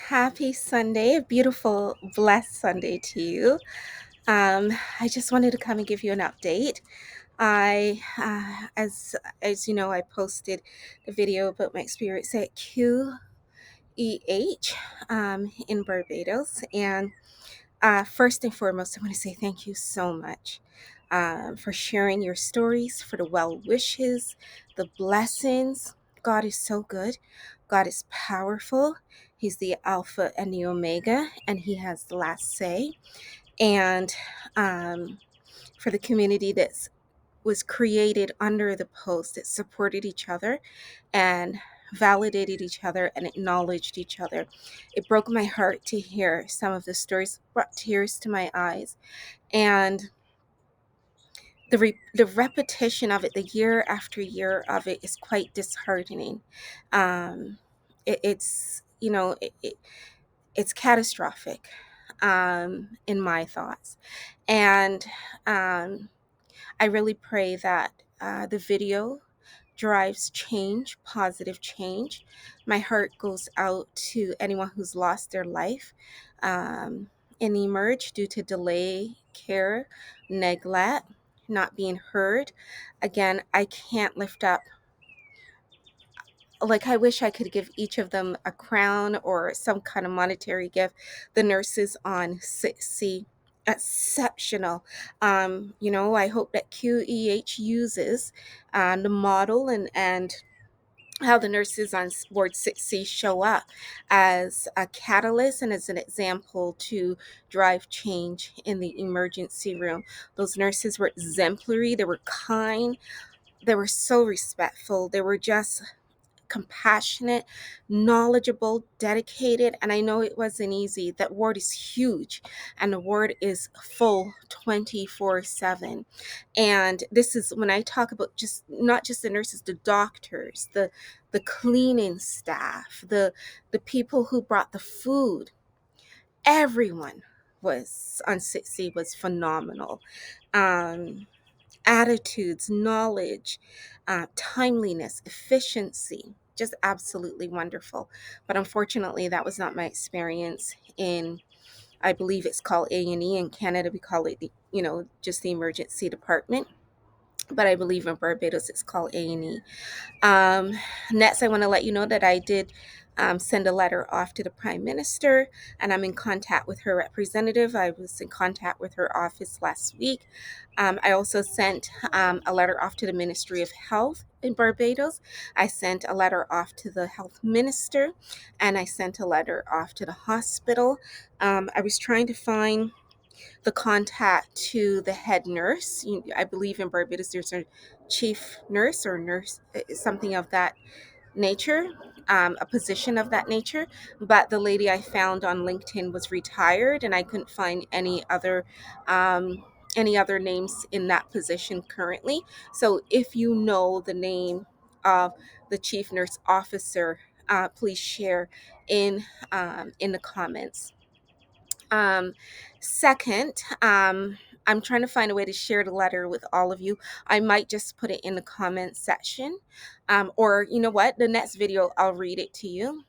Happy Sunday, a beautiful, blessed Sunday to you. Um, I just wanted to come and give you an update. As you know, I posted the video about my experience at QEH in Barbados, and first and foremost, I want to say thank you so much for sharing your stories, for the well wishes, the blessings. God is so good. God is powerful. He's the Alpha and the Omega, and He has the last say. And for the community that was created under the post, that supported each other and validated each other and acknowledged each other. It broke my heart to hear some of the stories, brought tears to my eyes. And the repetition of it, the year after year of it, is quite disheartening. It's it's catastrophic in my thoughts, and um, I really pray that the video drives change, positive change. My heart goes out to anyone who's lost their life um, in emerge due to delay, care, neglect, not being heard. Again, I can't lift up, like, I wish I could give each of them a crown or some kind of monetary gift. The nurses on C exceptional. I hope that QEH uses the model and how the nurses on board 6C show up as a catalyst and as an example to drive change in the emergency room. Those nurses were exemplary, they were kind, they were so respectful, they were just compassionate, knowledgeable, dedicated. And I know it wasn't easy. That ward is huge and the ward is full 24/7. And this is when I talk about just not just the nurses, the doctors, the cleaning staff, the people who brought the food. Everyone was on 6C was phenomenal. Um, Attitudes, knowledge, timeliness, efficiency, just absolutely wonderful. But unfortunately, that was not my experience in, I believe it's called A&E. In Canada, we call it, just the emergency department. But I believe in Barbados, it's called A&E. Um, Next, I want to let you know that I did send a letter off to the Prime Minister, and I'm in contact with her representative. I was in contact with her office last week. I also sent a letter off to the Ministry of Health in Barbados. I sent a letter off to the Health Minister, and I sent a letter off to the hospital. I was trying to find the contact to the head nurse. I believe in Barbados there's a chief nurse or nurse, something of that nature, a position of that nature. But the lady I found on LinkedIn was retired, and I couldn't find um, any other names in that position currently. So if you know the name of the chief nurse officer, please share in the comments. um, Second, I'm trying to find a way to share the letter with all of you. I might just put it in the comments section. Or you know what? The next video, I'll read it to you.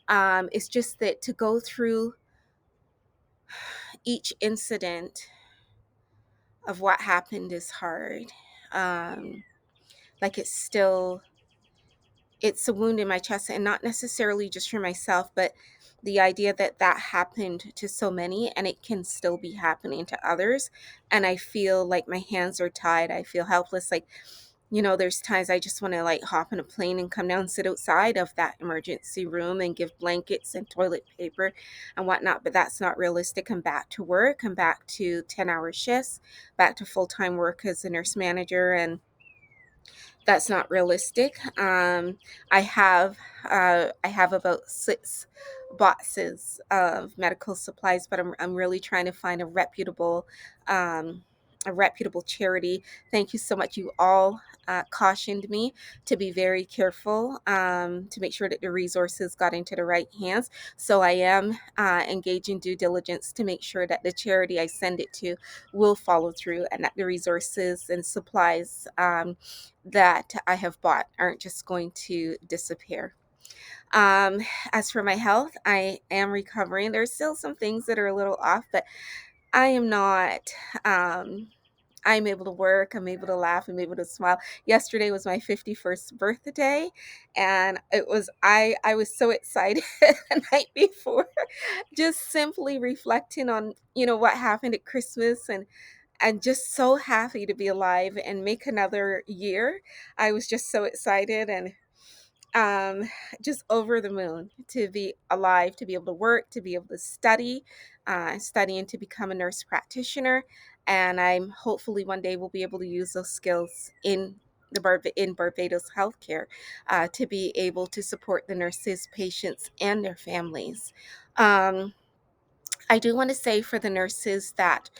It's just that to go through each incident of what happened is hard. Um, like it's a wound in my chest, and not necessarily just for myself, but the idea that that happened to so many and it can still be happening to others. And I feel like my hands are tied. I feel helpless. Like, there's times I just want to like hop in a plane and come down and sit outside of that emergency room and give blankets and toilet paper and whatnot. But that's not realistic. I'm back to work. I'm back to 10-hour shifts, back to full-time work as a nurse manager, and that's not realistic. I have about 6 boxes of medical supplies, but I'm really trying to find um, a reputable charity. Thank you so much. You all cautioned me to be very careful, to make sure that the resources got into the right hands. So I am engaging due diligence to make sure that the charity I send it to will follow through, and that the resources and supplies that I have bought aren't just going to disappear. Um, as for my health, I am recovering. There's still some things that are a little off, but I am not. Um, I'm able to work, I'm able to laugh, I'm able to smile. Yesterday was my 51st birthday, and I was so excited the night before, just simply reflecting on, what happened at Christmas, and just so happy to be alive and make another year. I was just so excited, and um, just over the moon to be alive, to be able to work, to be able to study, studying to become a nurse practitioner. And I'm hopefully one day will be able to use those skills in Barbados healthcare, to be able to support the nurses, patients, and their families. Um, I do want to say for the nurses that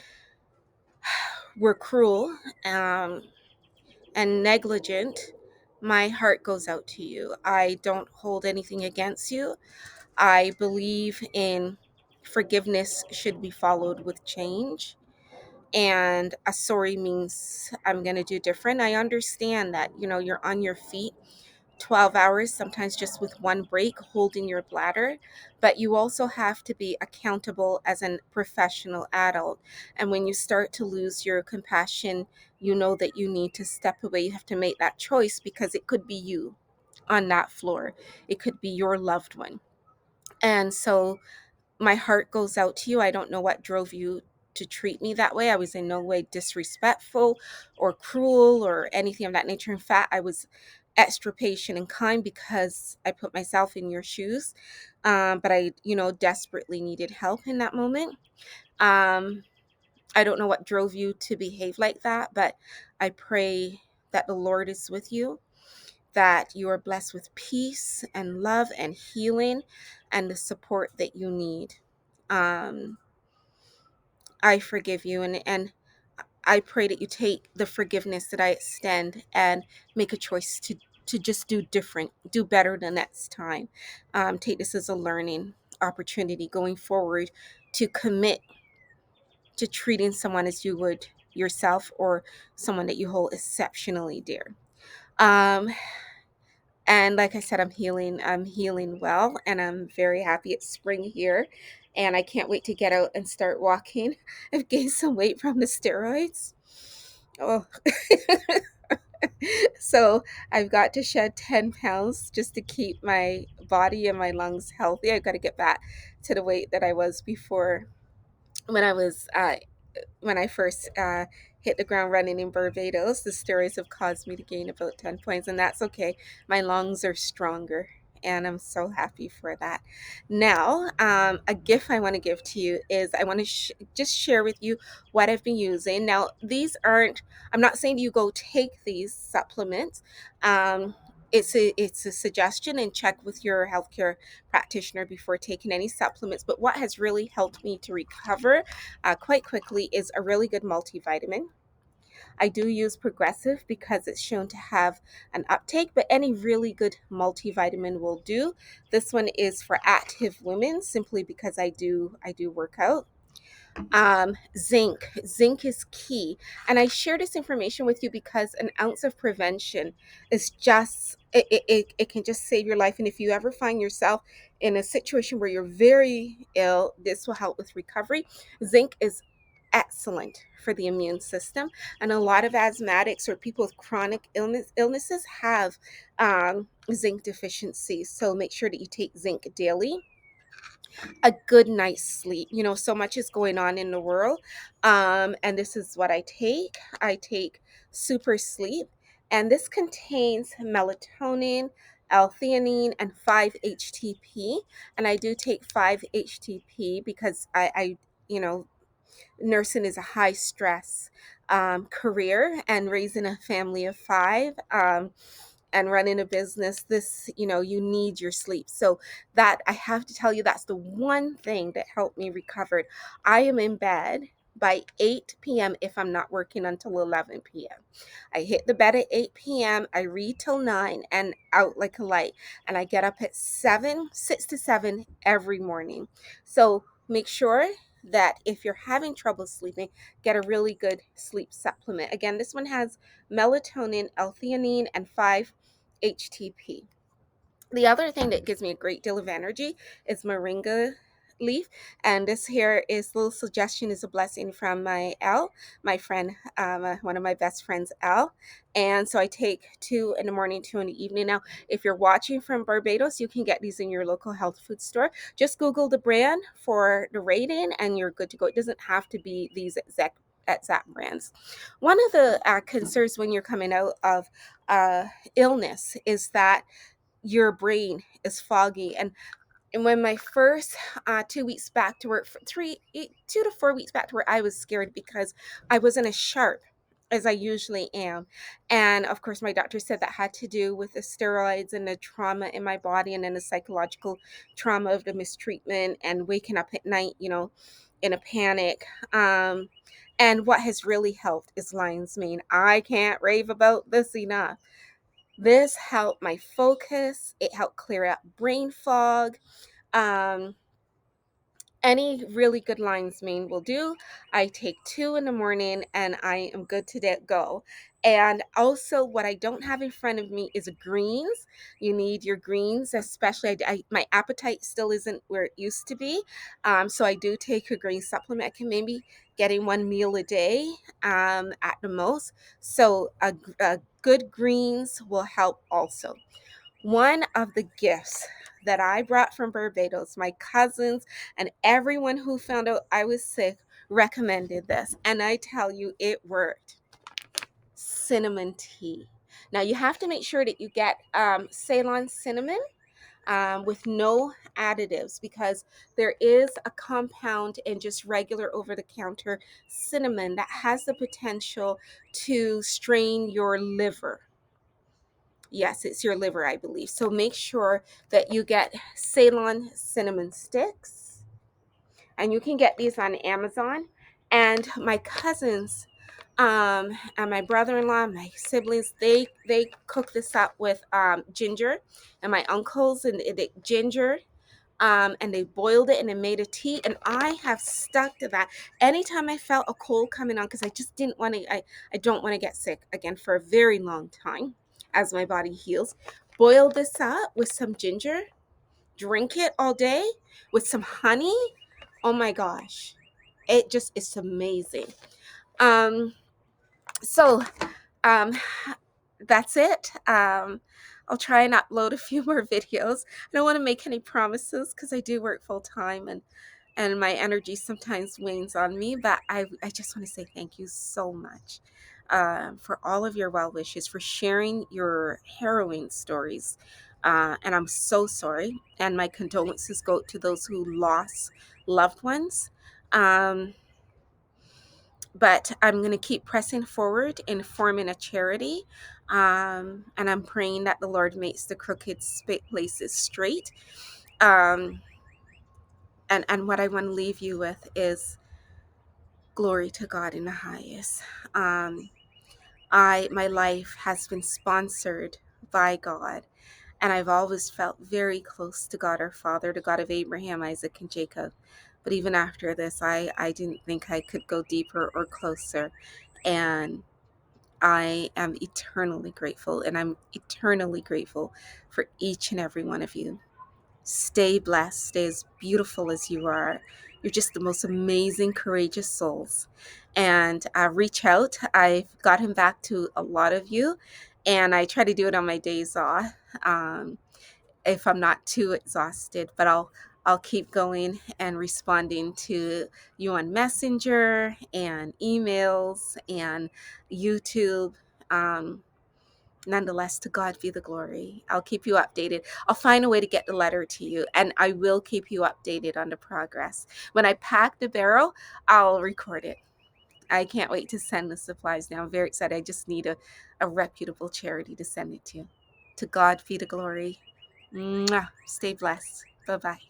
were cruel, um, and negligent, my heart goes out to you. I don't hold anything against you. I believe in forgiveness should be followed with change. And a sorry means I'm going to do different. I understand that, you're on your feet 12 hours, sometimes just with one break, holding your bladder. But you also have to be accountable as a professional adult. And when you start to lose your compassion, you know that you need to step away. You have to make that choice because it could be you on that floor, it could be your loved one. And so my heart goes out to you. I don't know what drove you to treat me that way. I was in no way disrespectful or cruel or anything of that nature. In fact, I was extra patient and kind because I put myself in your shoes. But I, desperately needed help in that moment. Um, I don't know what drove you to behave like that, but I pray that the Lord is with you, that you are blessed with peace and love and healing and the support that you need. Um, I forgive you, and I pray that you take the forgiveness that I extend and make a choice to just do different, do better the next time. Take this as a learning opportunity going forward to commit to treating someone as you would yourself or someone that you hold exceptionally dear. Um, And like I said, I'm healing well, and I'm very happy it's spring here. And I can't wait to get out and start walking. I've gained some weight from the steroids. Oh, so I've got to shed 10 pounds just to keep my body and my lungs healthy. I've got to get back to the weight that I was before when I was when I first hit the ground running in Barbados. The steroids have caused me to gain about 10 points, and that's okay. My lungs are stronger, and I'm so happy for that. Now, a gift I want to give to you is I want to just share with you what I've been using. Now, these aren't, I'm not saying you go take these supplements. Um, it's a suggestion, and check with your healthcare practitioner before taking any supplements. But what has really helped me to recover quite quickly is a really good multivitamin. I do use Progressive because it's shown to have an uptake, but any really good multivitamin will do. This one is for active women simply because I do work out. Zinc is key, and I share this information with you because an ounce of prevention is just it can just save your life. And if you ever find yourself in a situation where you're very ill, this will help with recovery. Zinc is excellent for the immune system, and a lot of asthmatics or people with chronic illnesses have zinc deficiency, so make sure that you take zinc daily. A good night's sleep. So much is going on in the world. And this is what I take super sleep, and this contains melatonin, L-theanine, and 5-HTP. And I do take 5-HTP because I you know nursing is a high stress career, and raising a family of five, and running a business, this, you need your sleep. So that, I have to tell you, that's the one thing that helped me recover. I am in bed by 8 p.m. if I'm not working until 11 p.m. I hit the bed at 8 p.m. I read till 9 and out like a light. And I get up at 6 to 7 every morning. So make sure that if you're having trouble sleeping, get a really good sleep supplement. Again, this one has melatonin, L-theanine, and 5-HTP. The other thing that gives me a great deal of energy is moringa leaf. And this here is little suggestion is a blessing from my L, my friend, one of my best friends, L. And so I take two in the morning, two in the evening. Now, if you're watching from Barbados, you can get these in your local health food store. Just Google the brand for the rating and you're good to go. It doesn't have to be these exact brands. One of the concerns when you're coming out of illness is that your brain is foggy. And when my first 2 weeks back to work, 2 to 4 weeks back to work, I was scared because I wasn't as sharp as I usually am. And of course, my doctor said that had to do with the steroids and the trauma in my body, and then the psychological trauma of the mistreatment and waking up at night, in a panic. And what has really helped is lion's mane. I can't rave about this enough. This helped my focus. It helped clear up brain fog. Um, any really good lion's mane will do. I take two in the morning and I am good to go. And also, what I don't have in front of me is greens. You need your greens, especially my appetite still isn't where it used to be. So I do take a green supplement. I can maybe getting one meal a day at the most. So a good greens will help also. One of the gifts that I brought from Barbados, my cousins and everyone who found out I was sick recommended this. And I tell you, it worked. Cinnamon tea. Now, you have to make sure that you get Ceylon cinnamon with no additives, because there is a compound in just regular over the counter cinnamon that has the potential to strain your liver. Yes, it's your liver, I believe. So make sure that you get Ceylon cinnamon sticks, and you can get these on Amazon. And my cousins, and my brother-in-law, my siblings, they cook this up with ginger, and my uncles and ginger. And they boiled it and they made a tea, and I have stuck to that anytime I felt a cold coming on, because I just didn't want to. I don't want to get sick again for a very long time as my body heals. Boil this up with some ginger, drink it all day with some honey. Oh my gosh, it just is amazing. Um, so um, that's it. I'll try and upload a few more videos. I don't want to make any promises because I do work full time, and my energy sometimes wanes on me. But I just want to say thank you so much for all of your well wishes, for sharing your harrowing stories. And I'm so sorry. And my condolences go to those who lost loved ones. Um, but I'm going to keep pressing forward in forming a charity. And I'm praying that the Lord makes the crooked places straight. Um, and what I want to leave you with is glory to God in the highest. My life has been sponsored by God, and I've always felt very close to God our Father, the God of Abraham, Isaac, and Jacob. But even after this, I didn't think I could go deeper or closer. And I am eternally grateful, and I'm eternally grateful for each and every one of you. Stay blessed, stay as beautiful as you are. You're just the most amazing, courageous souls. And reach out. I've gotten back to a lot of you, and I try to do it on my days off if I'm not too exhausted. But I'll keep going and responding to you on Messenger and emails and YouTube. Um, Nonetheless, to God be the glory. I'll keep you updated. I'll find a way to get the letter to you, and I will keep you updated on the progress. When I pack the barrel, I'll record it. I can't wait to send the supplies now. I'm very excited. I just need a reputable charity to send it to. To God be the glory. Mwah. Stay blessed. Bye-bye.